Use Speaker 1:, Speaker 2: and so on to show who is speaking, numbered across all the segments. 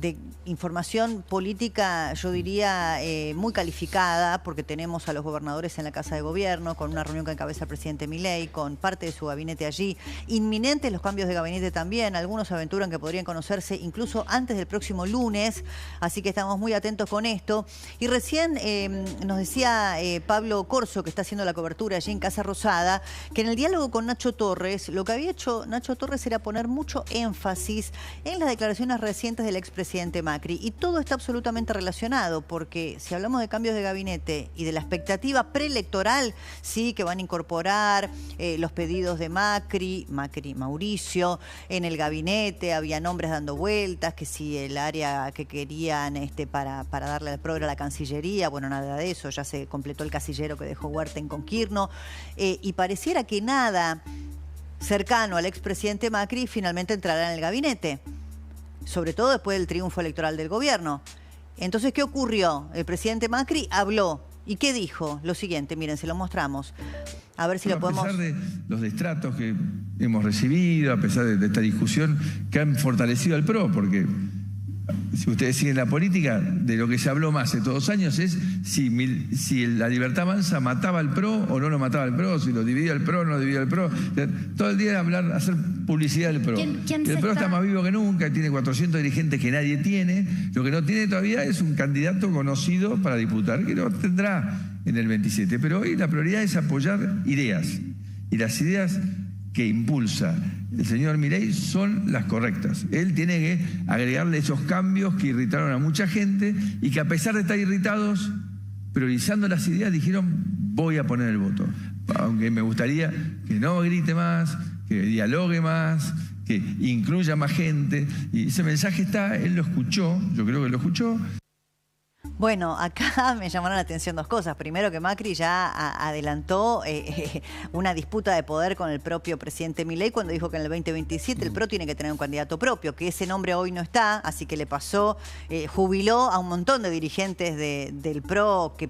Speaker 1: de información política, yo diría, muy calificada, porque tenemos a los gobernadores en la Casa de Gobierno, con una reunión que encabeza el presidente Milei, con parte de su gabinete allí. Inminentes los cambios de gabinete también. Algunos aventuran que podrían conocerse incluso antes del próximo lunes, así que estamos muy atentos con esto. Y recién nos decía Pablo Corso, que está haciendo la cobertura allí en Casa Rosada, que en el diálogo con Nacho Torres, lo que había hecho Nacho Torres era poner mucho énfasis en las declaraciones recientes del expresidente Macri. Y todo está absolutamente relacionado, porque si hablamos de cambios de gabinete y de la expectativa preelectoral, sí, que van a incorporar los pedidos de Macri, Mauricio, en el gabinete, había nombres dando vueltas, que si el área que querían para darle al programa a la Cancillería, bueno, nada de eso, ya se completó el casillero que dejó Huerta con Kirchner, y pareciera que nada cercano al expresidente Macri finalmente entrará en el gabinete, sobre todo después del triunfo electoral del gobierno. Entonces, ¿qué ocurrió? El presidente Macri habló. ¿Y qué dijo? Lo siguiente, miren, se lo mostramos. A ver si lo podemos...
Speaker 2: A pesar de los destratos que hemos recibido, a pesar de esta discusión que han fortalecido al PRO, porque si ustedes siguen la política, de lo que se habló más estos 2 años es si la Libertad Avanza mataba al PRO o no lo mataba al PRO, si lo dividía el PRO o no lo dividía el PRO. Todo el día hablar, hacer publicidad del PRO. El PRO está más vivo que nunca, tiene 400 dirigentes que nadie tiene. Lo que no tiene todavía es un candidato conocido para diputar, que lo tendrá en el 27. Pero hoy la prioridad es apoyar ideas. Y las ideas que impulsa el señor Milei son las correctas. Él tiene que agregarle esos cambios que irritaron a mucha gente y que, a pesar de estar irritados, priorizando las ideas, dijeron: voy a poner el voto. Aunque me gustaría que no grite más, que dialogue más, que incluya más gente. Y ese mensaje está, él lo escuchó, yo creo que lo escuchó.
Speaker 1: Bueno, acá me llamaron la atención 2 cosas. Primero, que Macri ya adelantó una disputa de poder con el propio presidente Milei cuando dijo que en el 2027 el PRO tiene que tener un candidato propio, que ese nombre hoy no está, así que le pasó, jubiló a un montón de dirigentes del PRO que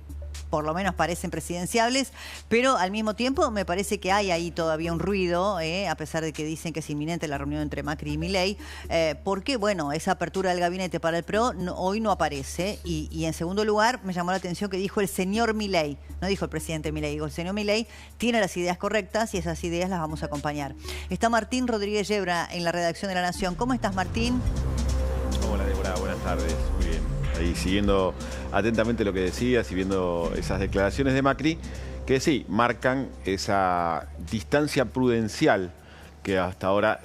Speaker 1: por lo menos parecen presidenciables, pero al mismo tiempo me parece que hay ahí todavía un ruido, a pesar de que dicen que es inminente la reunión entre Macri y Milei, porque, bueno, esa apertura del gabinete para el PRO hoy no aparece. Y en segundo lugar, me llamó la atención que dijo el señor Milei, no dijo el presidente Milei, dijo el señor Milei tiene las ideas correctas y esas ideas las vamos a acompañar. Está Martín Rodríguez Yebra en la redacción de La Nación. ¿Cómo estás, Martín?
Speaker 3: Hola, Débora, buenas tardes. Muy bien. Ahí siguiendo atentamente lo que decías y viendo esas declaraciones de Macri, que sí, marcan esa distancia prudencial que hasta ahora,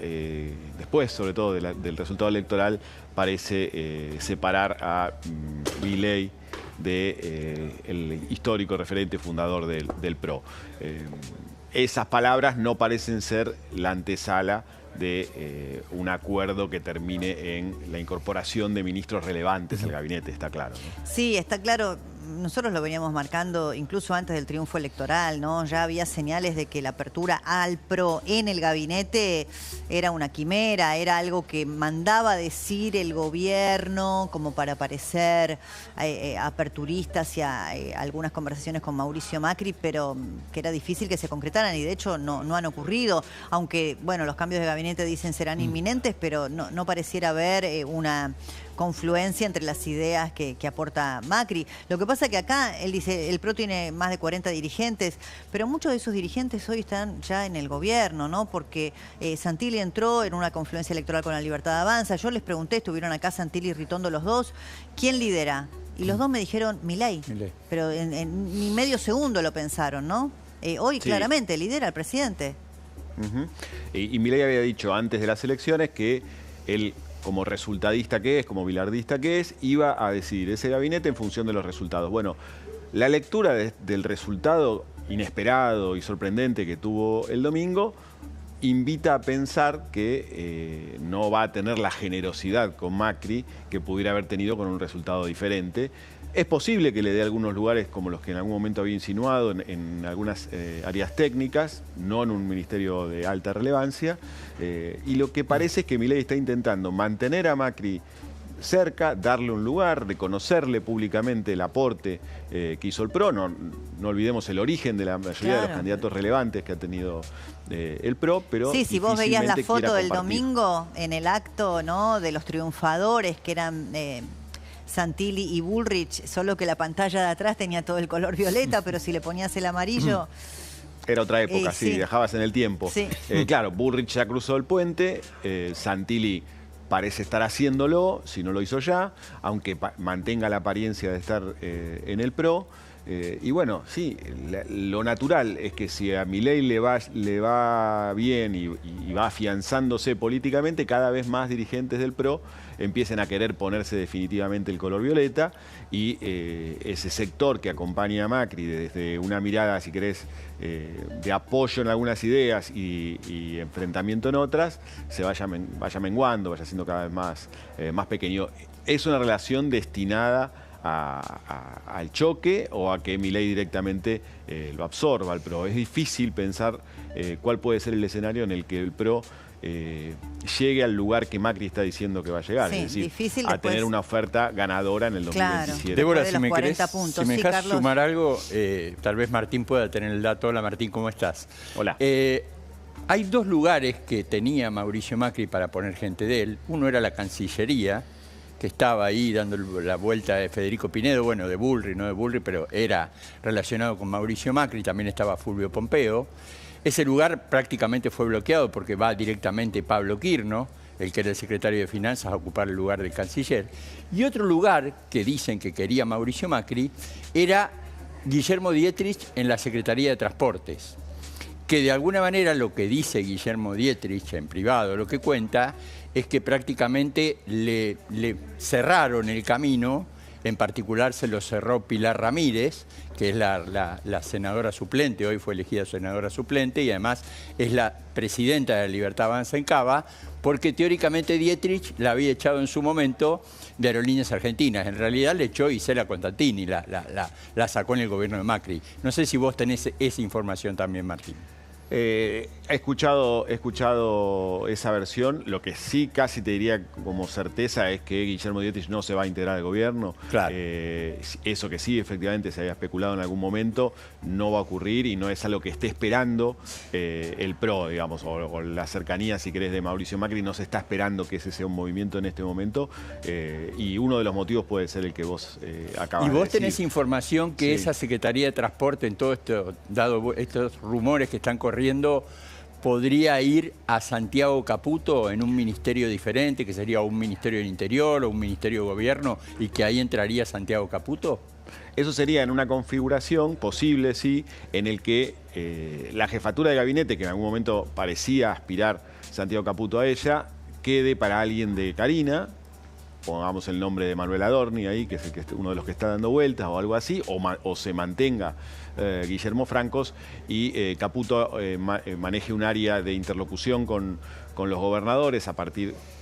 Speaker 3: después sobre todo del resultado electoral, parece separar a Milei del histórico referente fundador del PRO. Esas palabras no parecen ser la antesala de un acuerdo que termine en la incorporación de ministros relevantes al gabinete, está claro, ¿no?
Speaker 1: Sí, está claro. Nosotros lo veníamos marcando incluso antes del triunfo electoral, ¿no? Ya había señales de que la apertura al PRO en el gabinete era una quimera, era algo que mandaba decir el gobierno como para parecer aperturista hacia algunas conversaciones con Mauricio Macri, pero que era difícil que se concretaran y de hecho no han ocurrido, aunque, bueno, los cambios de gabinete dicen serán inminentes, pero no pareciera haber una confluencia entre las ideas que aporta Macri. Lo que pasa que acá, él dice, el PRO tiene más de 40 dirigentes, pero muchos de esos dirigentes hoy están ya en el gobierno, ¿no? Porque Santilli entró en una confluencia electoral con la Libertad Avanza. Yo les pregunté, estuvieron acá Santilli y Ritondo los dos, ¿quién lidera? Y los dos me dijeron Milei. Pero en ni medio segundo lo pensaron, ¿no? Hoy sí, claramente lidera el presidente.
Speaker 3: Y Milei había dicho antes de las elecciones que él, como resultadista que es, como bilardista que es, iba a decidir ese gabinete en función de los resultados. Bueno, la lectura del resultado inesperado y sorprendente que tuvo el domingo invita a pensar que no va a tener la generosidad con Macri que pudiera haber tenido con un resultado diferente. Es posible que le dé algunos lugares como los que en algún momento había insinuado en algunas áreas técnicas, no en un ministerio de alta relevancia. Y lo que parece es que Milei está intentando mantener a Macri cerca, darle un lugar, reconocerle públicamente el aporte que hizo el PRO. No olvidemos el origen de la mayoría de los candidatos relevantes que ha tenido el PRO, pero
Speaker 1: sí, si vos veías la foto del
Speaker 3: compartir.
Speaker 1: domingo en el acto, ¿no?, de los triunfadores, que eran Santilli y Bullrich, solo que la pantalla de atrás tenía todo el color violeta, pero si le ponías el amarillo...
Speaker 3: Era otra época, sí, viajabas en el tiempo.
Speaker 1: Sí.
Speaker 3: Claro, Bullrich ya cruzó el puente, Santilli parece estar haciéndolo, si no lo hizo ya, aunque mantenga la apariencia de estar en el PRO. Y bueno, sí, lo natural es que si a Milei le va bien y va afianzándose políticamente, cada vez más dirigentes del PRO empiecen a querer ponerse definitivamente el color violeta y ese sector que acompaña a Macri desde una mirada, si querés, de apoyo en algunas ideas y enfrentamiento en otras, se vaya menguando, vaya siendo cada vez más pequeño. Es una relación destinada al choque o a que Milei directamente lo absorba al PRO. Es difícil pensar cuál puede ser el escenario en el que el PRO llegue al lugar que Macri está diciendo que va a llegar,
Speaker 1: sí,
Speaker 3: es decir,
Speaker 1: difícil
Speaker 3: a
Speaker 1: después...
Speaker 3: tener una oferta ganadora en el 2027.
Speaker 1: Claro.
Speaker 4: Débora,
Speaker 1: De
Speaker 4: si
Speaker 1: los
Speaker 4: me
Speaker 1: 40 puntos.
Speaker 4: si me
Speaker 1: Sí,
Speaker 4: dejas
Speaker 1: Carlos.
Speaker 4: sumar algo, tal vez Martín pueda tener el dato. Hola Martín, ¿cómo estás?
Speaker 3: Hola.
Speaker 4: Hay dos lugares que tenía Mauricio Macri para poner gente de él. Uno era la Cancillería, que estaba ahí dando la vuelta de Federico Pinedo, bueno, de Bullrich, no de Bullrich, pero era relacionado con Mauricio Macri. También estaba Fulvio Pompeo. Ese lugar prácticamente fue bloqueado porque va directamente Pablo Quirno, el que era el secretario de Finanzas, a ocupar el lugar del canciller. Y otro lugar que dicen que quería Mauricio Macri era Guillermo Dietrich en la Secretaría de Transportes, que de alguna manera lo que dice Guillermo Dietrich en privado, lo que cuenta, es que prácticamente le cerraron el camino. En particular se lo cerró Pilar Ramírez, que es la senadora suplente, hoy fue elegida senadora suplente, y además es la presidenta de la Libertad Avanza en Cava, porque teóricamente Dietrich la había echado en su momento de Aerolíneas Argentinas. En realidad le echó Isela Constantini, la sacó en el gobierno de Macri. No sé si vos tenés esa información también, Martín.
Speaker 3: He escuchado esa versión. Lo que sí casi te diría como certeza es que Guillermo Dietrich no se va a integrar al gobierno.
Speaker 4: Claro.
Speaker 3: Eso que sí, efectivamente, se había especulado en algún momento, no va a ocurrir y no es algo que esté esperando el PRO, digamos, o la cercanía, si querés, de Mauricio Macri. No se está esperando que ese sea un movimiento en este momento y uno de los motivos puede ser el que vos acabas de decir.
Speaker 4: ¿Y vos tenés información que esa Secretaría de Transporte, en todo esto, dado estos rumores que están corriendo, podría ir a Santiago Caputo en un ministerio diferente, que sería un Ministerio del Interior o un Ministerio de Gobierno, y que ahí entraría Santiago Caputo?
Speaker 3: Eso sería en una configuración posible, sí, en el que la jefatura de gabinete, que en algún momento parecía aspirar Santiago Caputo a ella, quede para alguien de Carina. Pongamos el nombre de Manuel Adorni ahí, que es uno de los que está dando vueltas o algo así, o se mantenga Guillermo Francos y Caputo maneje un área de interlocución con los gobernadores,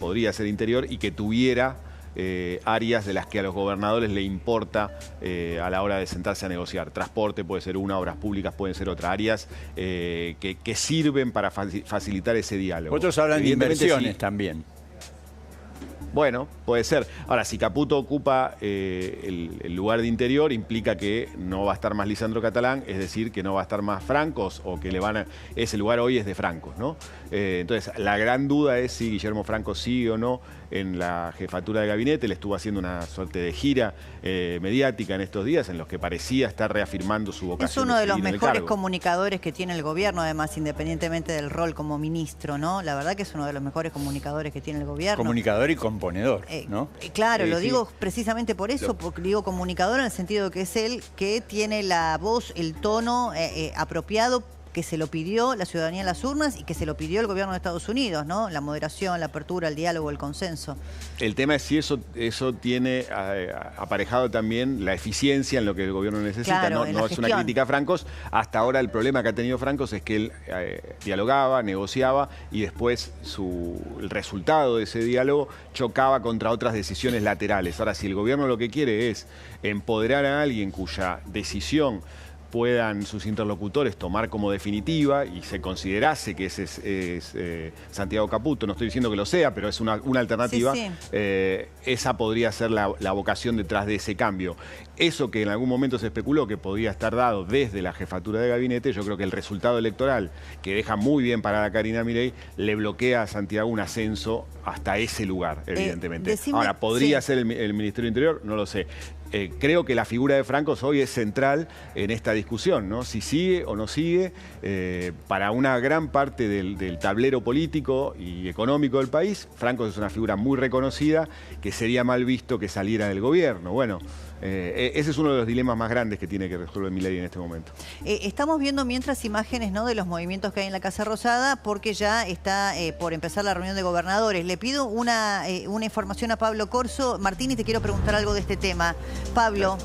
Speaker 3: podría ser Interior, y que tuviera áreas de las que a los gobernadores le importa a la hora de sentarse a negociar. Transporte puede ser una, obras públicas pueden ser otras áreas que sirven para facilitar ese diálogo.
Speaker 4: Otros hablan de inversiones también.
Speaker 3: Bueno, puede ser. Ahora, si Caputo ocupa el lugar de Interior, implica que no va a estar más Lisandro Catalán, es decir, que no va a estar más Francos, o que ese lugar hoy es de Francos, ¿no? Entonces, la gran duda es si Guillermo Francos sigue o no en la jefatura de gabinete. Le estuvo haciendo una suerte de gira mediática en estos días, en los que parecía estar reafirmando su vocación.
Speaker 1: Es uno de los
Speaker 3: seguir en el
Speaker 1: mejores
Speaker 3: cargo.
Speaker 1: Comunicadores que tiene el gobierno, además, independientemente del rol como ministro, ¿no? La verdad que es uno de los mejores comunicadores que tiene el gobierno.
Speaker 4: Comunicador y componedor, ¿no?
Speaker 1: Claro, lo
Speaker 3: sí.
Speaker 1: digo precisamente por eso, porque digo comunicador en el sentido de que es él que tiene la voz, el tono apropiado, que se lo pidió la ciudadanía en las urnas y que se lo pidió el gobierno de Estados Unidos, ¿no? La moderación, la apertura, el diálogo, el consenso.
Speaker 3: El tema es si eso tiene aparejado también la eficiencia en lo que el gobierno necesita.
Speaker 1: Claro,
Speaker 3: No es una crítica a Francos. Hasta ahora el problema que ha tenido Francos es que él dialogaba, negociaba y después el resultado de ese diálogo chocaba contra otras decisiones laterales. Ahora, si el gobierno lo que quiere es empoderar a alguien cuya decisión puedan sus interlocutores tomar como definitiva y se considerase que ese es Santiago Caputo, no estoy diciendo que lo sea, pero es una alternativa,
Speaker 1: sí.
Speaker 3: Esa podría ser la vocación detrás de ese cambio. Eso que en algún momento se especuló que podía estar dado desde la jefatura de gabinete, yo creo que el resultado electoral, que deja muy bien parada a Karina Milei, le bloquea a Santiago un ascenso hasta ese lugar, evidentemente. Ahora, ¿podría ser el Ministerio del Interior? No lo sé. Creo que la figura de Franco hoy es central en esta discusión, ¿no? Si sigue o no sigue, para una gran parte del tablero político y económico del país, Franco es una figura muy reconocida, que sería mal visto que saliera del gobierno. Bueno, ese es uno de los dilemas más grandes que tiene que resolver Milei en este momento.
Speaker 1: Estamos viendo mientras imágenes, ¿no?, de los movimientos que hay en la Casa Rosada, porque ya está por empezar la reunión de gobernadores. Le pido una información a Pablo Corso. Martín, y te quiero preguntar algo de este tema. Pablo.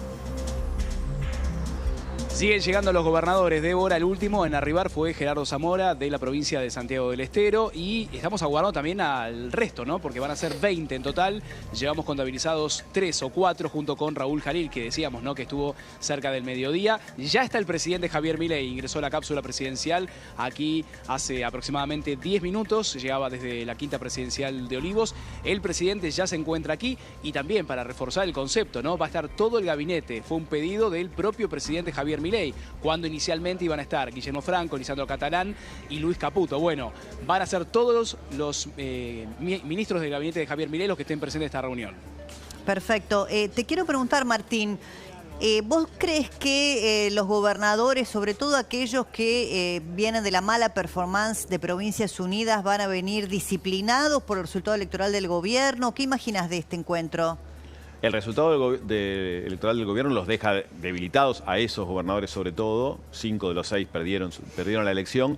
Speaker 5: Siguen llegando los gobernadores. Débora, el último en arribar fue Gerardo Zamora, de la provincia de Santiago del Estero. Y estamos aguardando también al resto, ¿no? Porque van a ser 20 en total. Llevamos contabilizados 3 o 4 junto con Raúl Jalil, que decíamos, ¿no?, que estuvo cerca del mediodía. Ya está el presidente Javier Milei. Ingresó a la cápsula presidencial aquí hace aproximadamente 10 minutos. Llegaba desde la quinta presidencial de Olivos. El presidente ya se encuentra aquí. Y también, para reforzar el concepto, ¿no?, va a estar todo el gabinete. Fue un pedido del propio presidente Javier Milei, cuando inicialmente iban a estar Guillermo Franco, Lisandro Catalán y Luis Caputo. Bueno, van a ser todos los ministros del gabinete de Javier Milei los que estén presentes en esta reunión.
Speaker 1: Perfecto. Te quiero preguntar, Martín, ¿vos crees que los gobernadores, sobre todo aquellos que vienen de la mala performance de Provincias Unidas, van a venir disciplinados por el resultado electoral del gobierno? ¿Qué imaginas de este encuentro?
Speaker 3: El resultado electoral del gobierno los deja debilitados a esos gobernadores, sobre todo. 5 de los 6 perdieron la elección.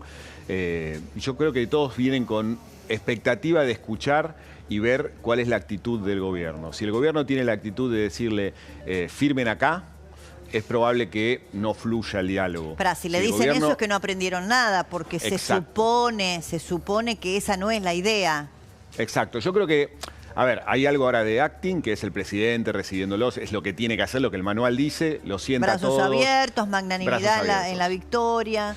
Speaker 3: Yo creo que todos vienen con expectativa de escuchar y ver cuál es la actitud del gobierno. Si el gobierno tiene la actitud de decirle firmen acá, es probable que no fluya el diálogo.
Speaker 1: Pero si le dicen eso es que no aprendieron nada, porque se supone que esa no es la idea.
Speaker 3: Exacto. Yo creo que, a ver, hay algo ahora de acting, que es el presidente recibiéndolos, es lo que tiene que hacer, lo que el manual dice, lo sienta
Speaker 1: todos. Brazos abiertos, magnanimidad en la victoria.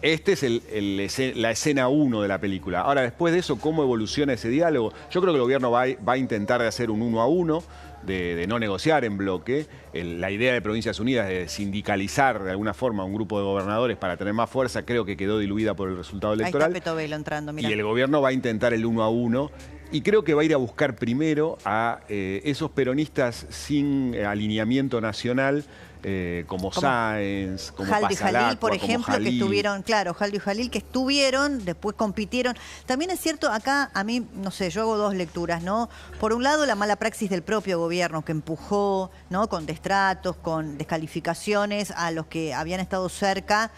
Speaker 3: Este es la escena 1 de la película. Ahora, después de eso, ¿cómo evoluciona ese diálogo? Yo creo que el gobierno va a intentar de hacer un 1 a 1, de no negociar en bloque. La idea de Provincias Unidas de sindicalizar de alguna forma a un grupo de gobernadores para tener más fuerza, creo que quedó diluida por el resultado electoral.
Speaker 1: Ahí está Petovelo entrando, mirá.
Speaker 3: Y el gobierno va a intentar el 1 a 1. Y creo que va a ir a buscar primero a esos peronistas sin alineamiento nacional, como Sáenz, como
Speaker 1: Jaldo y Jalil, por ejemplo,
Speaker 3: Jalil.
Speaker 1: Que estuvieron, claro, Jaldo y Jalil, que estuvieron, después compitieron. También es cierto, acá a mí, no sé, yo hago dos lecturas, ¿no? Por un lado, la mala praxis del propio gobierno, que empujó, ¿no?, con destratos, con descalificaciones a los que habían estado cerca,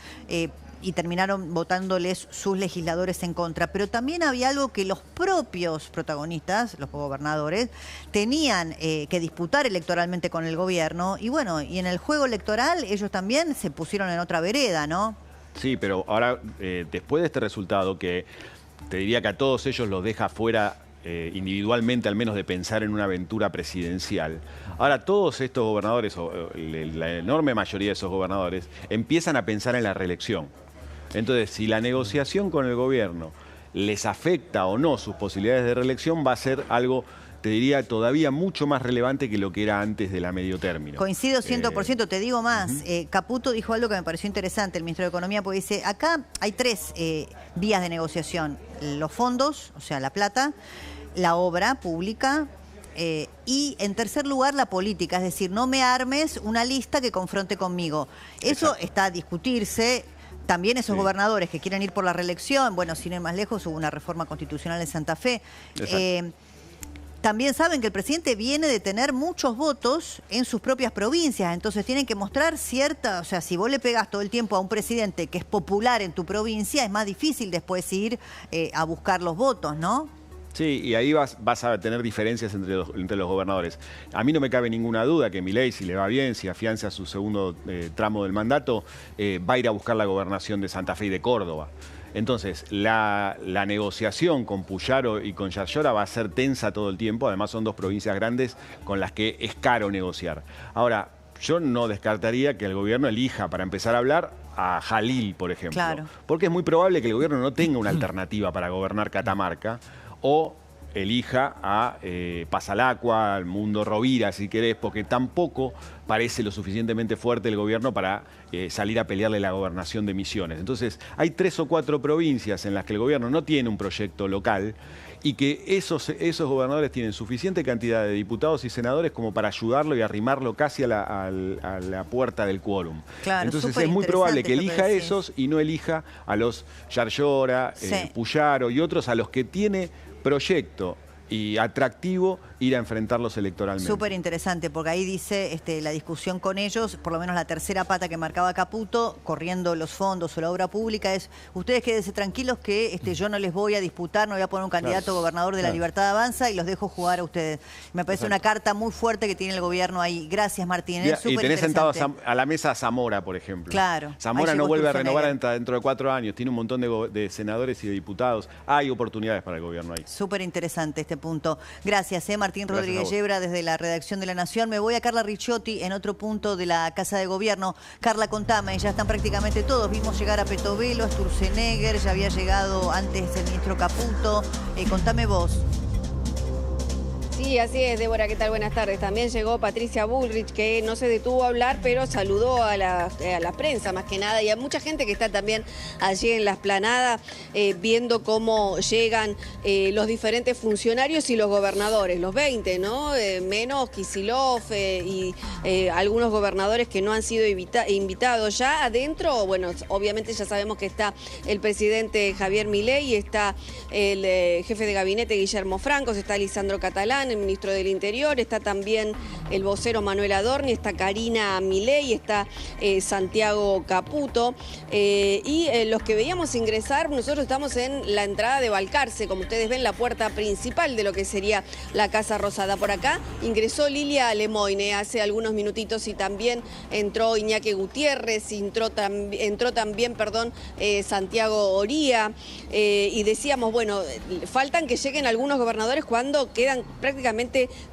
Speaker 1: y terminaron votándoles sus legisladores en contra. Pero también había algo que los propios protagonistas, los gobernadores, tenían que disputar electoralmente con el gobierno. Y bueno, y en el juego electoral ellos también se pusieron en otra vereda, ¿no?
Speaker 3: Sí, pero ahora, después de este resultado, que te diría que a todos ellos los deja fuera individualmente, al menos de pensar en una aventura presidencial. Ahora todos estos gobernadores, o la enorme mayoría de esos gobernadores, empiezan a pensar en la reelección. Entonces, si la negociación con el gobierno les afecta o no sus posibilidades de reelección, va a ser algo, te diría, todavía mucho más relevante que lo que era antes de la medio término.
Speaker 1: Coincido 100%, te digo más. Caputo dijo algo que me pareció interesante, el ministro de Economía, porque dice, acá hay 3 vías de negociación. Los fondos, o sea, la plata, la obra pública, y en tercer lugar la política, es decir, no me armes una lista que confronte conmigo. Eso está a discutirse. También esos gobernadores que quieren ir por la reelección, bueno, sin ir más lejos, hubo una reforma constitucional en Santa Fe. También saben que el presidente viene de tener muchos votos en sus propias provincias, entonces tienen que mostrar cierta, o sea, si vos le pegás todo el tiempo a un presidente que es popular en tu provincia, es más difícil después ir a buscar los votos, ¿no?
Speaker 3: Sí, y ahí vas a tener diferencias entre los gobernadores. A mí no me cabe ninguna duda que Milei, si le va bien, si afianza su segundo tramo del mandato, va a ir a buscar la gobernación de Santa Fe y de Córdoba. Entonces, la negociación con Puyaro y con Yarlora va a ser tensa todo el tiempo. Además, son 2 provincias grandes con las que es caro negociar. Ahora, yo no descartaría que el gobierno elija para empezar a hablar a Jalil, por ejemplo.
Speaker 1: Claro.
Speaker 3: Porque es muy probable que el gobierno no tenga una alternativa para gobernar Catamarca o elija a Pasalacua, al Mundo Rovira, si querés, porque tampoco parece lo suficientemente fuerte el gobierno para salir a pelearle la gobernación de Misiones. Entonces, hay 3 o 4 provincias en las que el gobierno no tiene un proyecto local y que esos gobernadores tienen suficiente cantidad de diputados y senadores como para ayudarlo y arrimarlo casi a la puerta del quórum.
Speaker 1: Claro,
Speaker 3: entonces es muy probable que elija a esos y no elija a los Yarlora, Puyaro y otros a los que tiene proyecto y atractivo ir a enfrentarlos electoralmente.
Speaker 1: Súper interesante, porque ahí dice la discusión con ellos, por lo menos la tercera pata que marcaba Caputo, corriendo los fondos o la obra pública, es ustedes quédense tranquilos que yo no les voy a disputar, no voy a poner un candidato gobernador de la Libertad Avanza y los dejo jugar a ustedes. Me parece una carta muy fuerte que tiene el gobierno ahí. Gracias, Martín.
Speaker 3: Y tenés sentado a la mesa a Zamora, por ejemplo.
Speaker 1: Claro.
Speaker 3: Zamora no vuelve a renovar dentro de 4 años, tiene un montón de senadores y de diputados. Hay oportunidades para el gobierno ahí.
Speaker 1: Súper interesante este punto. Gracias, Martín Rodríguez Yebra, desde la redacción de La Nación. Me voy a Carla Ricciotti en otro punto de la Casa de Gobierno. Carla, contame, ya están prácticamente todos. Vimos llegar a Petovelo, a Sturzenegger, ya había llegado antes el ministro Caputo. Contame vos.
Speaker 6: Sí, así es, Débora, ¿qué tal? Buenas tardes. También llegó Patricia Bullrich, que no se detuvo a hablar, pero saludó a la prensa más que nada, y a mucha gente que está también allí en la explanada viendo cómo llegan los diferentes funcionarios y los gobernadores, los 20, ¿no? Menos Kicillof y algunos gobernadores que no han sido invitados. Ya adentro, bueno, obviamente ya sabemos que está el presidente Javier Milei, está el jefe de gabinete Guillermo Francos, está Lisandro Catalán, el ministro del Interior, está también el vocero Manuel Adorni, está Karina Milei, está Santiago Caputo, y los que veíamos ingresar, nosotros estamos en la entrada de Balcarce, como ustedes ven, la puerta principal de lo que sería la Casa Rosada. Por acá ingresó Lilia Lemoine hace algunos minutitos y también entró Iñaki Gutiérrez, entró también, Santiago Oría, y decíamos, bueno, faltan que lleguen algunos gobernadores cuando quedan prácticamente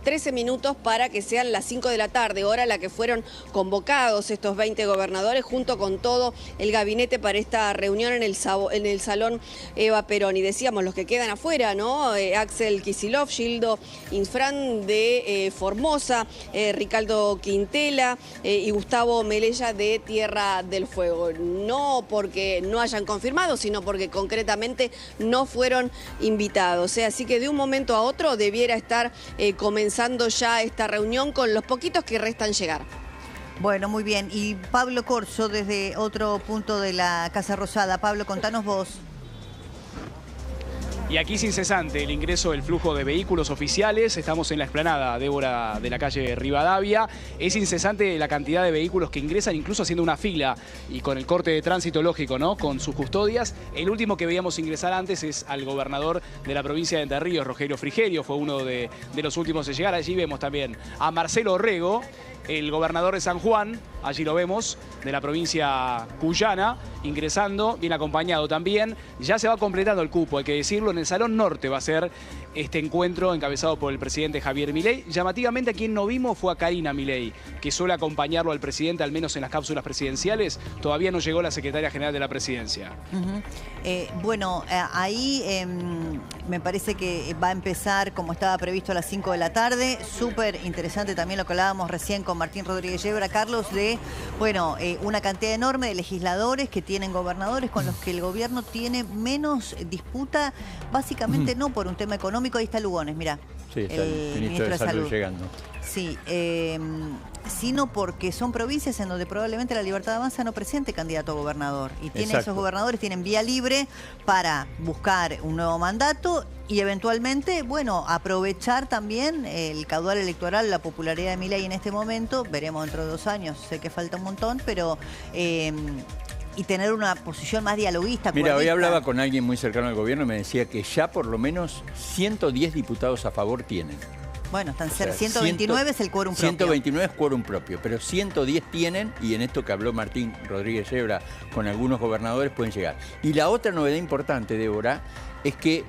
Speaker 6: 13 minutos para que sean las 5 de la tarde, hora a la que fueron convocados estos 20 gobernadores junto con todo el gabinete para esta reunión en el Salón Eva Perón. Y decíamos, los que quedan afuera, ¿no? Axel Kicillof, Gildo Infran de Formosa, Ricardo Quintela y Gustavo Melella de Tierra del Fuego. No porque no hayan confirmado, sino porque concretamente no fueron invitados. Así que de un momento a otro debiera estar comenzando ya esta reunión con los poquitos que restan llegar.
Speaker 1: Bueno, muy bien. Y Pablo Corso, desde otro punto de la Casa Rosada. Pablo, contanos vos.
Speaker 5: Y aquí es incesante el ingreso del flujo de vehículos oficiales. Estamos en la explanada, Débora, de la calle Rivadavia. Es incesante la cantidad de vehículos que ingresan, incluso haciendo una fila y con el corte de tránsito lógico, ¿no? Con sus custodias. El último que veíamos ingresar antes es al gobernador de la provincia de Entre Ríos, Rogelio Frigerio. Fue uno de los últimos en llegar. Allí vemos también a Marcelo Orrego, el gobernador de San Juan, allí lo vemos, de la provincia cuyana, ingresando, bien acompañado también. Ya se va completando el cupo, hay que decirlo. En el Salón Norte va a ser este encuentro encabezado por el presidente Javier Milei. Llamativamente, a quien no vimos fue a Karina Milei, que suele acompañarlo al presidente, al menos en las cápsulas presidenciales. Todavía no llegó la secretaria general de la presidencia.
Speaker 1: Bueno, ahí me parece que va a empezar como estaba previsto a las 5 de la tarde. Súper interesante también lo que hablábamos recién con Martín Rodríguez Yebra, Carlos, de una cantidad enorme de legisladores que tienen gobernadores con los que el gobierno tiene menos disputa, básicamente no por un tema económico. Ahí está Lugones, mirá.
Speaker 4: Sí, está el ministro de Salud llegando.
Speaker 1: Sí, sino porque son provincias en donde probablemente la Libertad Avanza no presente candidato a gobernador. Y esos gobernadores tienen vía libre para buscar un nuevo mandato y eventualmente, bueno, aprovechar también el caudal electoral, la popularidad de Milei en este momento. Veremos dentro de 2 años, sé que falta un montón, pero... y tener una posición más dialoguista.
Speaker 4: Mira, hoy hablaba con alguien muy cercano al gobierno y me decía que ya por lo menos 110 diputados a favor tienen.
Speaker 1: Bueno, están 129 es el quórum propio.
Speaker 4: 129 es quórum propio, pero 110 tienen, y en esto que habló Martín Rodríguez Yebra con algunos gobernadores pueden llegar. Y la otra novedad importante, Débora, es que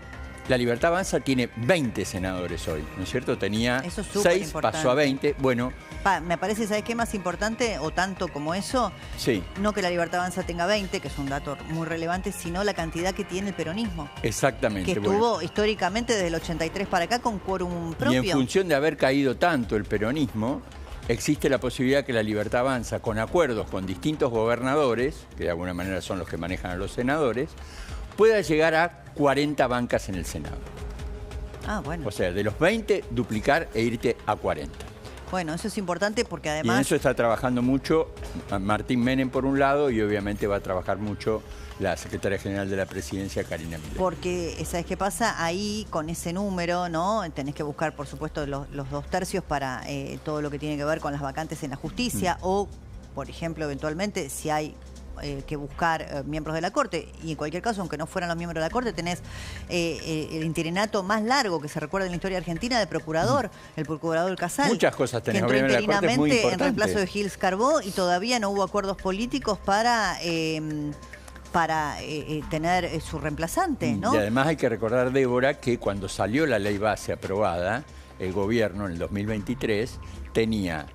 Speaker 4: La Libertad Avanza tiene 20 senadores hoy, ¿no es cierto? Tenía
Speaker 1: Eso es súper
Speaker 4: 6,
Speaker 1: importante.
Speaker 4: pasó a 20. Bueno,
Speaker 1: Me parece, ¿sabes qué más importante? O tanto como eso,
Speaker 4: sí,
Speaker 1: no que la Libertad Avanza tenga 20, que es un dato muy relevante, sino la cantidad que tiene el peronismo.
Speaker 4: exactamente.
Speaker 1: Que
Speaker 4: bueno.
Speaker 1: estuvo históricamente desde el 83 para acá con quórum propio.
Speaker 4: Y en función de haber caído tanto el peronismo, existe la posibilidad que la Libertad Avanza, con acuerdos con distintos gobernadores, que de alguna manera son los que manejan a los senadores, pueda llegar a 40 bancas en el Senado.
Speaker 1: Ah, bueno.
Speaker 4: O sea, de los 20, duplicar e irte a 40.
Speaker 1: Bueno, eso es importante porque
Speaker 4: Y en
Speaker 1: además...
Speaker 4: eso está trabajando mucho Martín Menem por un lado y obviamente va a trabajar mucho la secretaria general de la presidencia, Karina Milei.
Speaker 1: Porque, ¿sabes qué pasa? Ahí, con ese número, ¿no? Tenés que buscar, por supuesto, los 2/3 para todo lo que tiene que ver con las vacantes en la justicia o, por ejemplo, eventualmente, si hay que buscar miembros de la Corte. Y en cualquier caso, aunque no fueran los miembros de la Corte, tenés el interinato más largo que se recuerda en la historia argentina de procurador, el procurador Casal.
Speaker 4: Muchas cosas tenés,
Speaker 1: que entró
Speaker 4: obviamente, la Corte es muy
Speaker 1: interinamente en
Speaker 4: importante.
Speaker 1: reemplazo de Gilles Carbó y todavía no hubo acuerdos políticos para tener su reemplazante, ¿no?
Speaker 4: Y además hay que recordar, Débora, que cuando salió la ley base aprobada, el gobierno en el 2023 tenía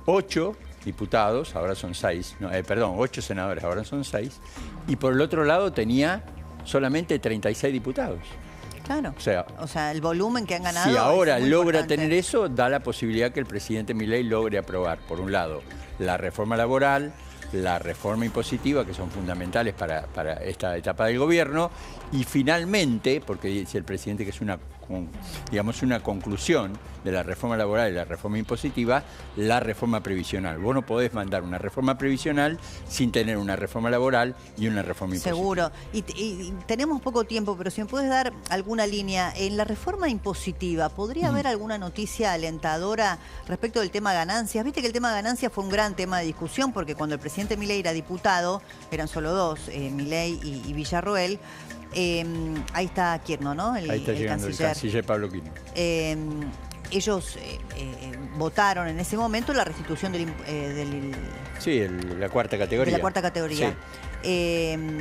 Speaker 4: 8 diputados, ahora son 6, 8 senadores, ahora son 6, y por el otro lado tenía solamente 36 diputados.
Speaker 1: Claro.
Speaker 4: O sea,
Speaker 1: el volumen que han ganado.
Speaker 4: Si ahora
Speaker 1: es muy
Speaker 4: logra
Speaker 1: importante.
Speaker 4: tener eso, da la posibilidad que el presidente Milei logre aprobar, por un lado, la reforma laboral, la reforma impositiva, que son fundamentales para esta etapa del gobierno, y finalmente, porque dice el presidente que es una conclusión de la reforma laboral y la reforma impositiva, la reforma previsional. Vos no podés mandar una reforma previsional sin tener una reforma laboral y una reforma impositiva.
Speaker 1: Seguro. Y tenemos poco tiempo, pero si me puedes dar alguna línea. En la reforma impositiva, ¿podría haber alguna noticia alentadora respecto del tema ganancias? Viste que el tema ganancias fue un gran tema de discusión porque cuando el presidente Milei era diputado, eran solo dos, Milei y Villarroel. Ahí está Kirchner, ¿no?
Speaker 4: Ahí está llegando el canciller Pablo Kirchner.
Speaker 1: Ellos votaron en ese momento la restitución
Speaker 4: Sí, la cuarta categoría.
Speaker 1: de la cuarta categoría.
Speaker 4: Sí.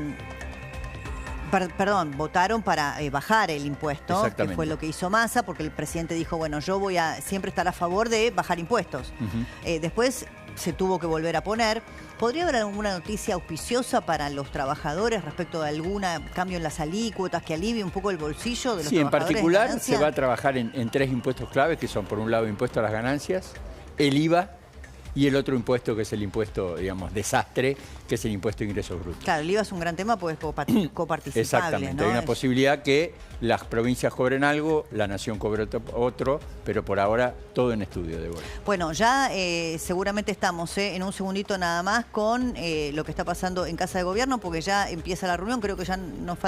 Speaker 1: Perdón, votaron para bajar el impuesto, que
Speaker 4: Exactamente.
Speaker 1: fue lo que hizo Massa, porque el presidente dijo, bueno, yo voy a siempre estar a favor de bajar impuestos. Después se tuvo que volver a poner. ¿Podría haber alguna noticia auspiciosa para los trabajadores respecto de algún cambio en las alícuotas que alivie un poco el bolsillo de los
Speaker 4: Sí, en
Speaker 1: trabajadores?
Speaker 4: particular
Speaker 1: ganancia?
Speaker 4: se va a trabajar en 3 impuestos claves, que son por un lado impuesto a las ganancias, el IVA y el otro impuesto que es el impuesto, digamos, desastre, que es el impuesto de ingresos brutos.
Speaker 1: Claro, el IVA es un gran tema porque es coparticipable.
Speaker 4: Exactamente,
Speaker 1: ¿no?
Speaker 4: hay una posibilidad que las provincias cobren algo, la nación cobre otro, pero por ahora todo en estudio, Débora.
Speaker 1: Bueno, ya seguramente estamos en un segundito nada más con lo que está pasando en Casa de Gobierno, porque ya empieza la reunión, creo que ya nos falta